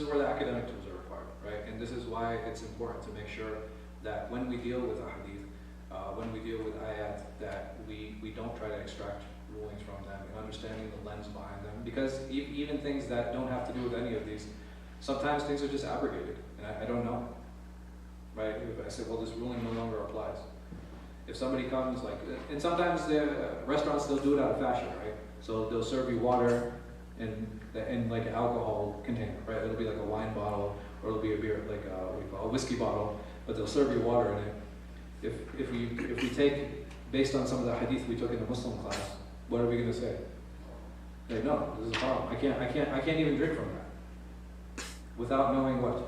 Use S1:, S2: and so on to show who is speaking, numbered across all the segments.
S1: is where the academic tools are required, right? And this is why it's important to make sure that when we deal with a hadith, when we deal with ayat, that we don't try to extract rulings from them and understanding the lens behind them. Because even things that don't have to do with any of these, sometimes things are just abrogated, and I don't know, right? If I say, well, this ruling no longer applies. If somebody comes, like, and sometimes the restaurants, they'll do it out of fashion, right? So they'll serve you water in like an alcohol container, right? It'll be like a wine bottle, or it'll be a beer, like a whiskey bottle, but they'll serve you water in it. If we take, based on some of the hadith we took in the Muslim class, what are we going to say? Like, no, this is a problem. I can't even drink from that without knowing what.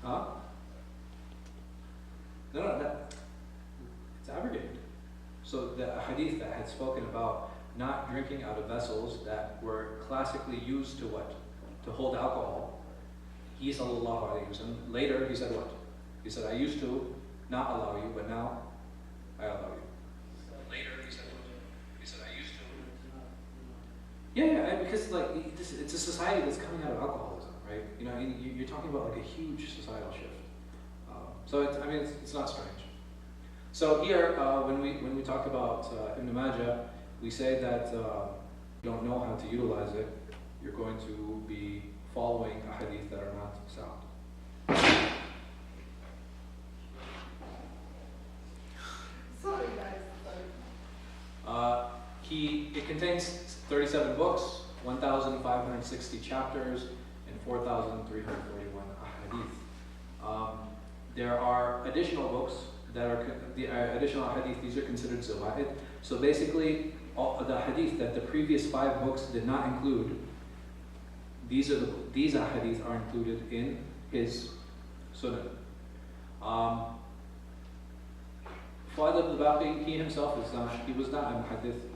S1: Huh? No, it's abrogated. So the hadith that had spoken about not drinking out of vessels that were classically used to what? To hold alcohol. He sallallahu alayhi wa sallam, later he said what? He said, I used to not allow you, but now I allow you. Later he said what? He said, I used to. Yeah, because like it's a society that's coming out of alcoholism, right? You know, you're talking about like a huge societal shift. So it's not strange. So here, when we talk about Ibn Majah, we say that you don't know how to utilize it, you're going to be following a hadith that are not sound.
S2: Sorry guys.
S1: It contains 37 books, 1,560 chapters, and 4,341 hadith. There are additional books that are the additional hadith. These are considered zawaid. So basically, all the hadith that the previous 5 books did not include, these hadith are included in his sunan. Fuad al-Baqi, he himself was not a hadith.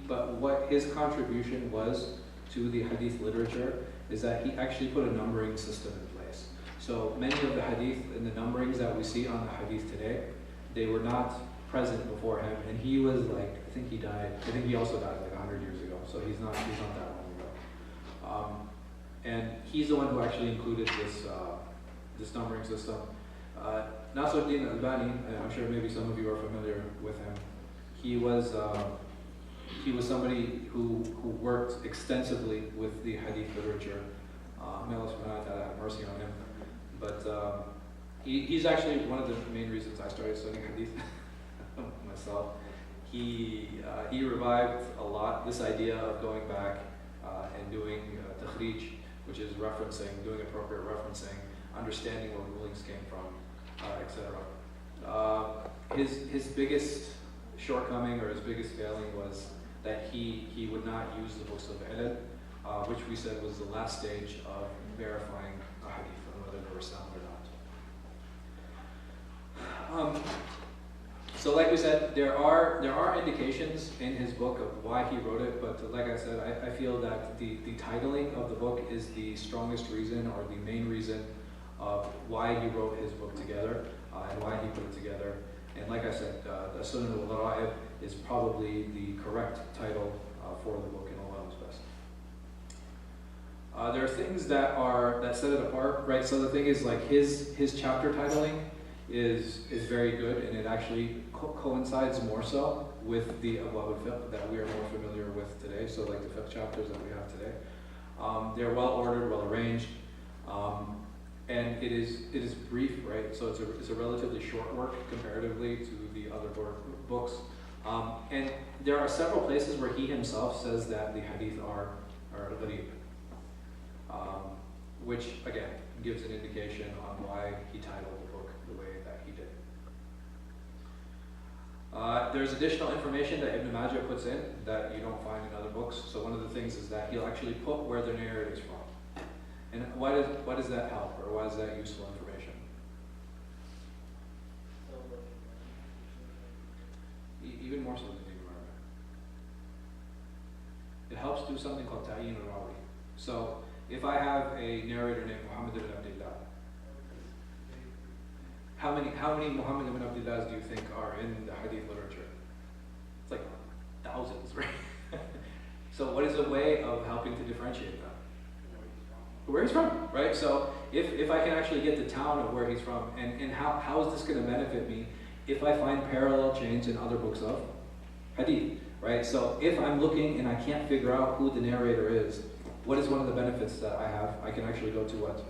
S1: But what his contribution was to the hadith literature is that he actually put a numbering system in place. So many of the hadith and the numberings that we see on the hadith today, they were not present before him, and he was like, I think he also died like 100 years ago, so he's not that long ago. And he's the one who actually included this numbering system. Nasruddin al-Albani, I'm sure maybe some of you are familiar with him. He was somebody who worked extensively with the hadith literature. May Allah subhanahu wa ta'ala have mercy on him. But he's actually one of the main reasons I started studying hadith myself. He revived a lot this idea of going back and doing takhrij, which is doing appropriate referencing, understanding where rulings came from, etc. His biggest shortcoming or his biggest failing was that he would not use the books of ilal, which we said was the last stage of verifying a hadith and whether they were sound or not. So like we said, there are indications in his book of why he wrote it, but like I said, I feel that the titling of the book is the strongest reason or the main reason of why he wrote his book together and why he put it together. And like I said, the Sunan al-Ra'ib is probably the correct title for the book, and Allah knows best. There are things that set it apart, right? So the thing is, like his chapter titling is very good, and it actually coincides more so with the abwab al-fiqh that we are more familiar with today. So like the fiqh chapters that we have today, they're well ordered, well arranged, and it is brief, right? So it's a relatively short work comparatively to the other books. And there are several places where he himself says that the hadith are gharib, which again gives an indication on why he titled the book the way that he did. There's additional information that Ibn Majah puts in that you don't find in other books. So one of the things is that he'll actually put where the narrative is from. And why does that help, or why is that useful information? Even more so than the environment. It helps do something called ta'yin al-rawi. So if I have a narrator named Muhammad ibn Abdullah, how many Muhammad ibn Abdullah do you think are in the hadith literature? It's like thousands, right? So what is a way of helping to differentiate that? Where he's from, right? So if I can actually get the town of where he's from, and how is this going to benefit me if I find parallel chains in other books of hadith, right? So if I'm looking and I can't figure out who the narrator is, what is one of the benefits that I have? I can actually go to what?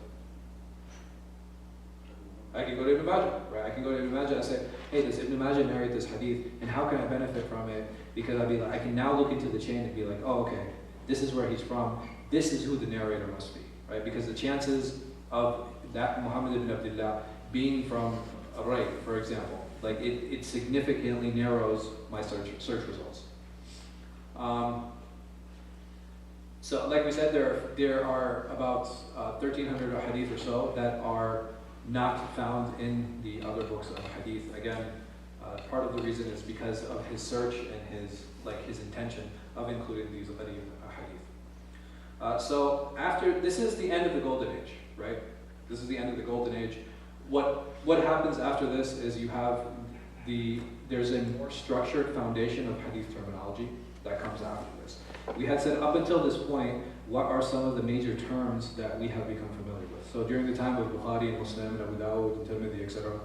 S1: I can go to Ibn Majah, right? I can go to Ibn Majah and say, hey, does Ibn Majah narrate this hadith, and how can I benefit from it? Because I can now look into the chain and be like, oh, okay, this is where he's from. This is who the narrator must be, right? Because the chances of that Muhammad ibn Abdullah being from Ray, for example, like it significantly narrows my search results. So, like we said, there are about 1,300 hadith or so that are not found in the other books of hadith. Again, part of the reason is because of his search and his intention of including these hadith. So after, this is the end of the golden age, right? This is the end of the golden age. What happens after this is there's a more structured foundation of hadith terminology that comes after this. We had said up until this point, what are some of the major terms that we have become familiar with? So during the time of Bukhari and Muslim and Abu Dawud and Tirmidhi, etc.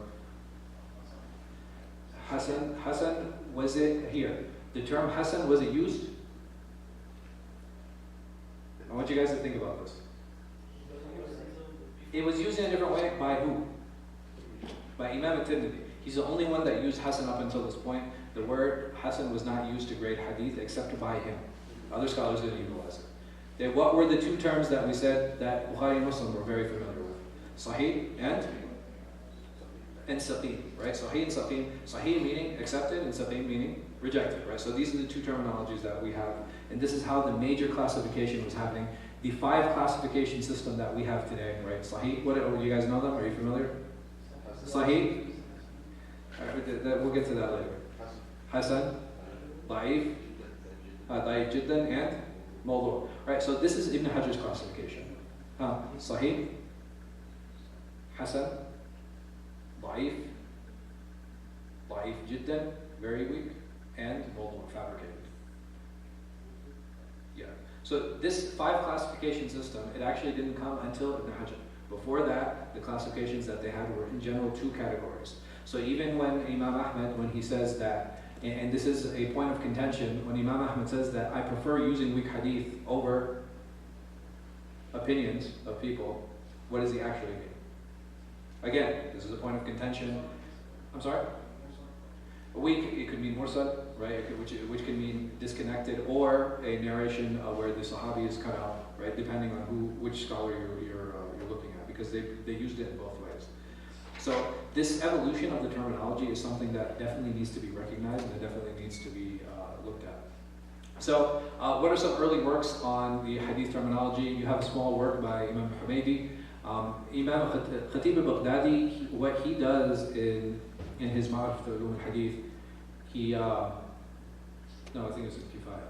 S1: Hasan, was it here? The term Hasan, was it used? I want you guys to think about this. It was used in a different way by who? By Imam al-Tirmidhi. He's the only one that used Hasan up until this point. The word Hasan was not used to grade hadith except by him. Other scholars didn't utilize it. What were the two terms that we said that Bukhari and Muslim were very familiar with? Sahih and Saqim, right? Sahih and Saqim. Sahih meaning accepted and Saqim meaning rejected, right? So these are the two terminologies that we have, and this is how the major classification was happening. The 5 classification system that we have today, right? Sahih, you guys know them? Are you familiar? Sahih. We'll get to that later. Hasan, Da'if, Da'if Jiddan, and Mawdu'. Right, so this is Ibn Hajar's classification. Sahih, Hasan, Da'if, Da'if Jiddan, very weak, and Mawdu', fabricated. Yeah. So this 5 classification system, it actually didn't come until Ibn Hajar. Before that, the classifications that they had were in general 2 categories. So even when Imam Ahmad, when he says that, and this is a point of contention, when Imam Ahmad says that I prefer using weak hadith over opinions of people, what does he actually mean? Again, this is a point of contention. I'm sorry? Weak, it could mean mursal, right? Which can mean disconnected, or a narration where the Sahabi is cut out, right? Depending on which scholar you're looking at, because they used it in both ways. So this evolution of the terminology is something that definitely needs to be recognized, and it definitely needs to be looked at. So what are some early works on the hadith terminology? You have a small work by Imam Humaydi. Imam Khatib al-Baghdadi, what he does in his Ma'arif al-Ulum al-Hadith, I think it's in Kifaya.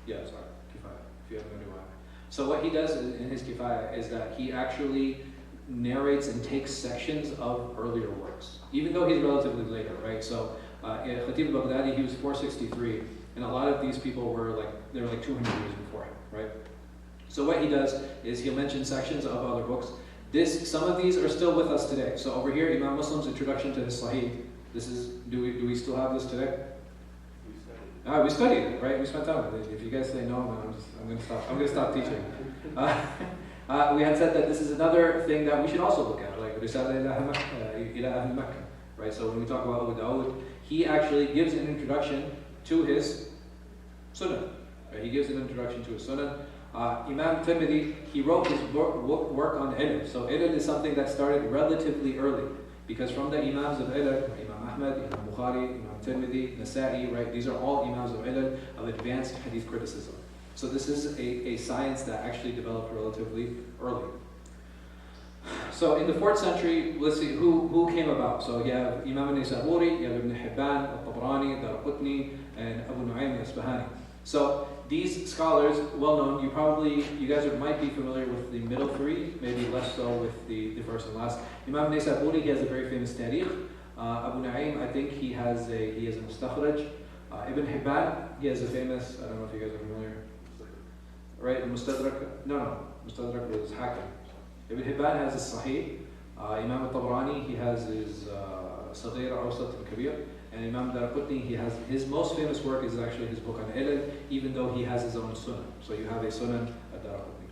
S1: Yeah, sorry, Kifaya, if you have a new one. So what he does in his Kifaya is that he actually narrates and takes sections of earlier works, even though he's relatively later, right? So Khatib al-Baghdadi, he was 463, and a lot of these people were like 200 years before him, right? So what he does is he'll mention sections of other books. Some of these are still with us today. So over here, Imam Muslim's introduction to his Sahih. This is, do we still have this today? We studied it, right? We spent time with it. If you guys say no, then I'm going to stop teaching. We had said that this is another thing that we should also look at, like Risala ila Ahl Makkah, right? So when we talk about Abu Dawud, he actually gives an introduction to his Sunnah. Right? He gives an introduction to his Sunnah. Imam Tirmidhi, he wrote his work on ilm. So ilm is something that started relatively early, because from the Imams of ilm, Imam Ahmad, Imam Bukhari, Imam Tirmidhi, Nasa'i, right? These are all Imams of ilm, of advanced hadith criticism. So this is a science that actually developed relatively early. So in the 4th century, let's see who came about. So you have Imam al-Nisaburi, you have Ibn Hibban, al-Tabrani, Daraqutni, and Abu Nu'aym al-Isbahani. So these scholars, well known, you guys might be familiar with the middle three, maybe less so with the first and last. Imam Naysaburi, he has a very famous tarikh. Abu Na'im, I think he has a mustakhraj. Ibn Hibban, he has a famous, I don't know if you guys are familiar. Right, Mustadrak, no, Mustadrak was Hakim. Ibn Hibban has his Sahih. Imam al-Tabrani, he has his Saghir, Awsat, and Kabir. And Imam Darqutni, he has his most famous work is actually his book on Ilal, even though he has his own Sunan. So you have a Sunan at Darqutni.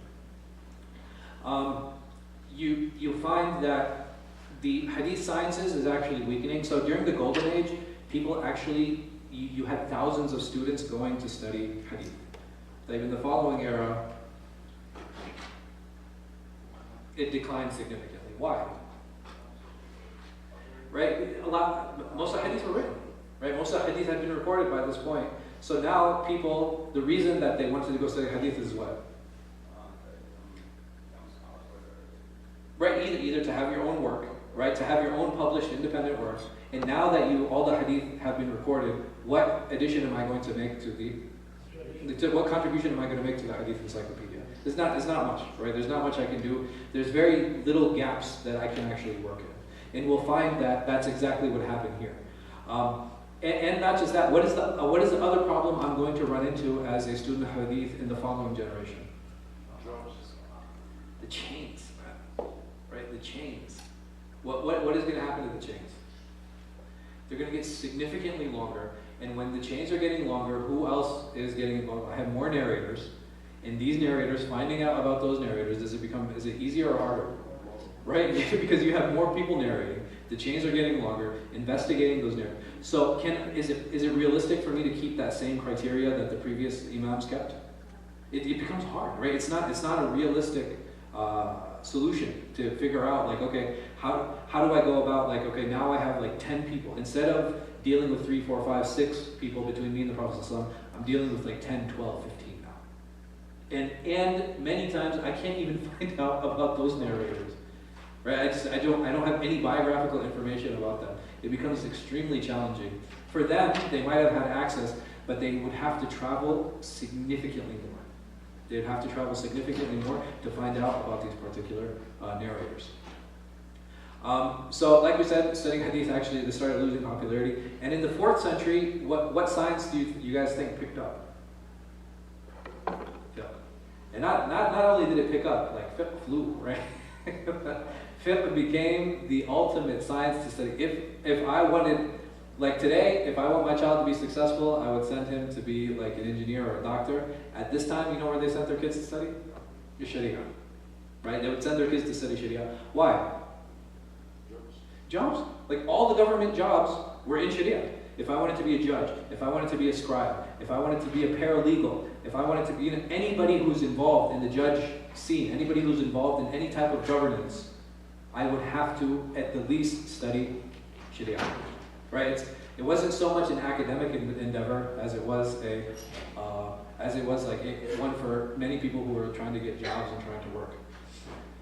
S1: You find that the Hadith sciences is actually weakening. So during the Golden Age, people actually, you had thousands of students going to study Hadith. Like in the following era, it declined significantly. Why? Right? Most of Hadith were written. Right? Most of Hadith had been recorded by this point. So now people, the reason that they wanted to go study Hadith is what? Right? Either to have your own work, right? To have your own published independent work. And now that all the Hadith have been recorded, what addition am I going to make what contribution am I going to make to the Hadith encyclopedia? It's not much, right? There's not much I can do. There's very little gaps that I can actually work in. And we'll find that that's exactly what happened here. And not just that, what is the other problem I'm going to run into as a student of Hadith in the following generation? The chains, right? The chains. What is going to happen to the chains? They're going to get significantly longer, and when the chains are getting longer, who else is getting involved? I have more narrators, and these narrators, finding out about those narrators, is it easier or harder? Right? Because you have more people narrating, the chains are getting longer, investigating those narrators. So is it realistic for me to keep that same criteria that the previous imams kept? It becomes hard, right? It's not a realistic solution to figure out, like, okay, how do I go about, like, okay, now I have like 10 people. Instead of dealing with 3, 4, 5, 6 people between me and the Prophet ﷺ, I'm dealing with like 10, 12, 15 now. And many times I can't even find out about those narrators. Right? I don't have any biographical information about them. It becomes extremely challenging. For them, they might have had access, but they would have to travel significantly more. They'd have to travel significantly more to find out about these particular narrators. So, like we said, studying Hadith actually, they started losing popularity. And in the 4th century, what science do you guys think picked up? Fiqh. And not only did it pick up, like fiqh flew, right? Fiqh became the ultimate science to study. If I wanted, like today, if I want my child to be successful, I would send him to be like an engineer or a doctor. At this time, you know where they sent their kids to study? Your Sharia. Right? They would send their kids to study Sharia. Why? Jobs. Like all the government jobs were in Sharia. If I wanted to be a judge, if I wanted to be a scribe, if I wanted to be a paralegal, if I wanted to be anybody who's involved in the judge scene, anybody who's involved in any type of governance, I would have to at the least study Sharia. Right? It wasn't so much an academic endeavor as it was one for many people who were trying to get jobs and trying to work.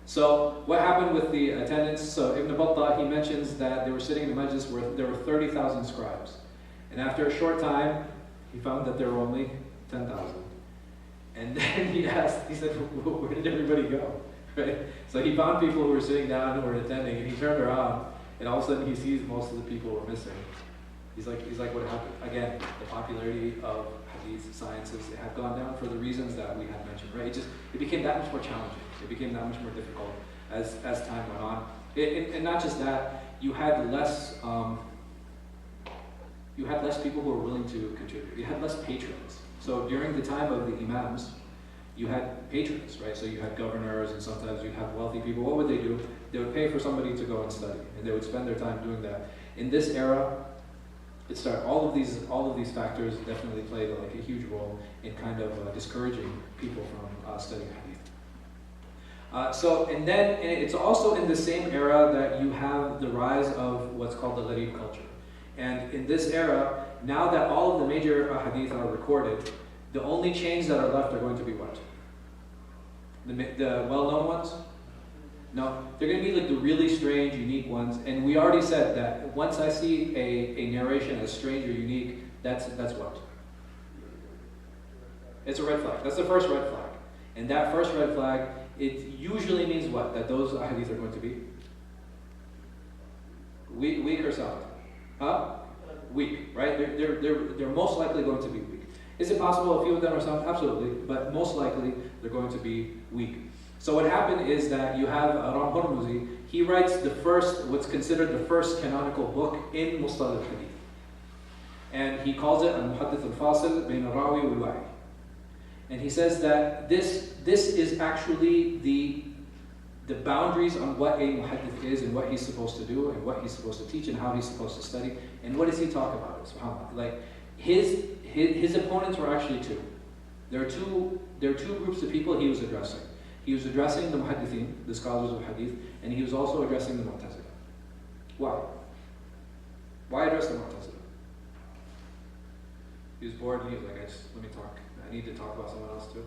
S1: So what happened with the attendance? So Ibn Battah, he mentions that they were sitting in the majlis where there were 30,000 scribes. And after a short time, he found that there were only 10,000. And then he said, where did everybody go? Right? So he found people who were sitting down who were attending, and he turned around, and all of a sudden he sees most of the people were missing. He's like, what happened? Again, the popularity of Hadith sciences had gone down for the reasons that we had mentioned, right? It became that much more challenging. It became that much more difficult as time went on. And not just that, you had less people who were willing to contribute. You had less patrons. So during the time of the imams, you had patrons, right? So you had governors, and sometimes you had wealthy people. What would they do? They would pay for somebody to go and study, and they would spend their time doing that. In this era, all of these factors definitely played like a huge role in kind of discouraging people from studying Hadith. And it's also in the same era that you have the rise of what's called the Gharib culture. And in this era, now that all of the major Hadith are recorded, the only chains that are left are going to be what? The well-known ones? No, they're going to be like the really strange, unique ones. And we already said that once I see a narration as strange or unique, that's what? It's a red flag. That's the first red flag. And that first red flag, it usually means what? That those hadith are going to be weak or sound? Huh? Weak, right? They're most likely going to be weak. Is it possible a few of them are sound? Absolutely, but most likely they're going to be weak. So what happened is that you have Ram Hormuzi, he writes the first, what's considered the first canonical book in Mustalah al-Hadith. And he calls it Al-Muhaddith al-Fasil Bain al-Rawi wal-Wa'i. And he says that this is actually the boundaries on what a muhaddith is and what he's supposed to do and what he's supposed to teach and how he's supposed to study. And what does he talk about? SubhanAllah. Like his opponents were actually two. There are two groups of people he was addressing. He was addressing the muhaddithin, the scholars of hadith, and he was also addressing the Mu'tazila. Why? Why address the Mu'tazila? He was bored and he was like, let me talk. I need to talk about someone else too.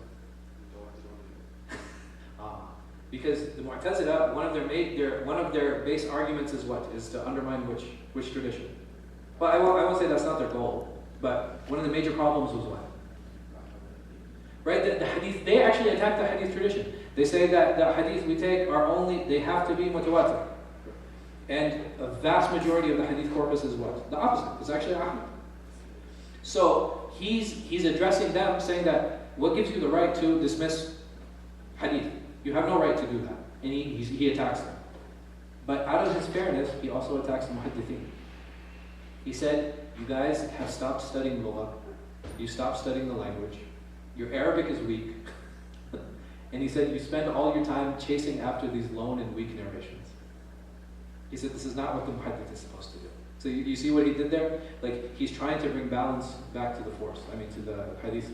S1: Because the Mu'tazila, one of their base arguments is what? Is to undermine which tradition? Well, I won't say that's not their goal, but one of the major problems was what? Right? The hadith, they actually attack the hadith tradition. They say that the hadith we take they have to be mutawatir. And a vast majority of the hadith corpus is what? The opposite. It's actually Ahmad. So he's addressing them, saying that what gives you the right to dismiss hadith? You have no right to do that. And he attacks them. But out of his fairness, he also attacks the muhaddithin. He said, you guys have stopped studying Lugha. You stopped studying the language. Your Arabic is weak. And he said, you spend all your time chasing after these lone and weak narrations. He said, this is not what the muhaddith is supposed to do. So you see what he did there? Like, he's trying to bring balance back to the force. I mean, to the hadith,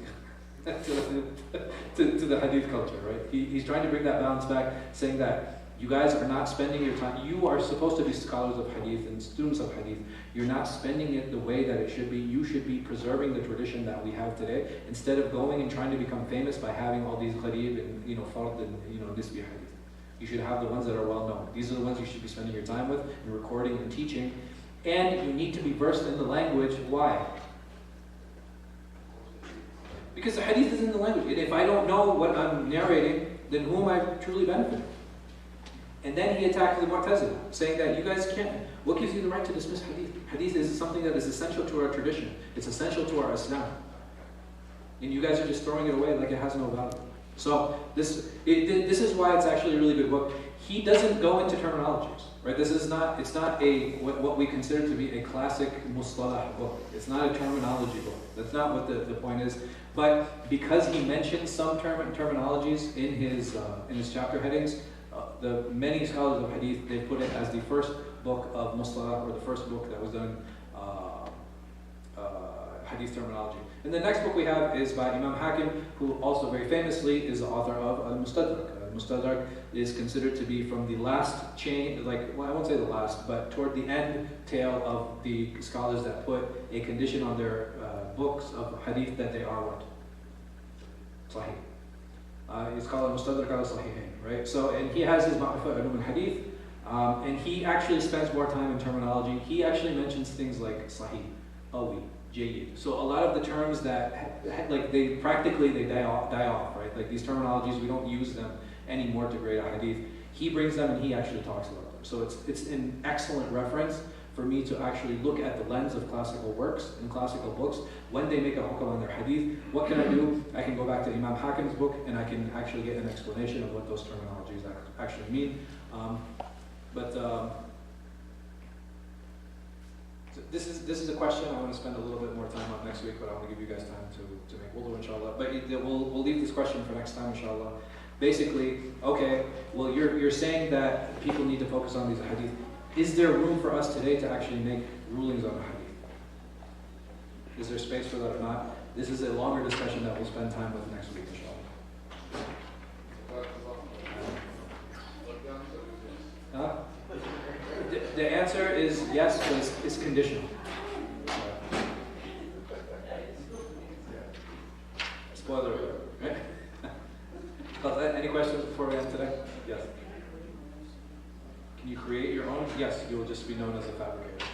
S1: to the hadith culture, right? He's trying to bring that balance back, saying that you guys are not spending your time. You are supposed to be scholars of hadith and students of hadith. You're not spending it the way that it should be. You should be preserving the tradition that we have today, instead of going and trying to become famous by having all these gharib and fard and nisbi hadith. You should have the ones that are well known. These are the ones you should be spending your time with and recording and teaching. And you need to be versed in the language. Why? Because the hadith is in the language. And if I don't know what I'm narrating, then who am I truly benefiting? And then he attacked the Mu'tazila, saying that you guys can't. What gives you the right to dismiss hadith? Hadith is something that is essential to our tradition. It's essential to our Islam. And you guys are just throwing it away like it has no value. So this is why it's actually a really good book. He doesn't go into terminologies, right? It's not what we consider to be a classic mustalah book. It's not a terminology book. That's not what the point is. But because he mentions some terminologies in his chapter headings, the many scholars of hadith, they put it as the first book of mustalah, or the first book that was done hadith terminology. And the next book we have is by Imam Hakim, who also very famously is the author of Al-Mustadrak. Al-Mustadrak is considered to be from the last chain, I won't say the last, but toward the end tail of the scholars that put a condition on their books of hadith that they are what? Sahih. It's called Al-Mustadrak al-Sahihain, right? So, and he has his Ma'rifat Ulum al-Hadith, and he actually spends more time in terminology. He actually mentions things like Sahih, Qawi, Jayyid. So a lot of the terms that, they die off, right? Like these terminologies, we don't use them anymore to grade a hadith. He brings them and he actually talks about them. So it's an excellent reference for me to actually look at the lens of classical works and classical books. When they make a hukam on their hadith, what can I do? I can go back to Imam Hakim's book and I can actually get an explanation of what those terminologies actually mean. This is a question I want to spend a little bit more time on next week, but I want to give you guys time to make wudu, inshallah. But we'll leave this question for next time, inshallah. Basically, okay, well, you're saying that people need to focus on these hadith. Is there room for us today to actually make rulings on the hadith? Is there space for that or not? This is a longer discussion that we'll spend time with next week, inshallah. Huh? The answer is yes, but it's conditional. Spoiler alert, right? Any questions before we end today? Yes. Can you create your own? Yes, you will just be known as a fabricator.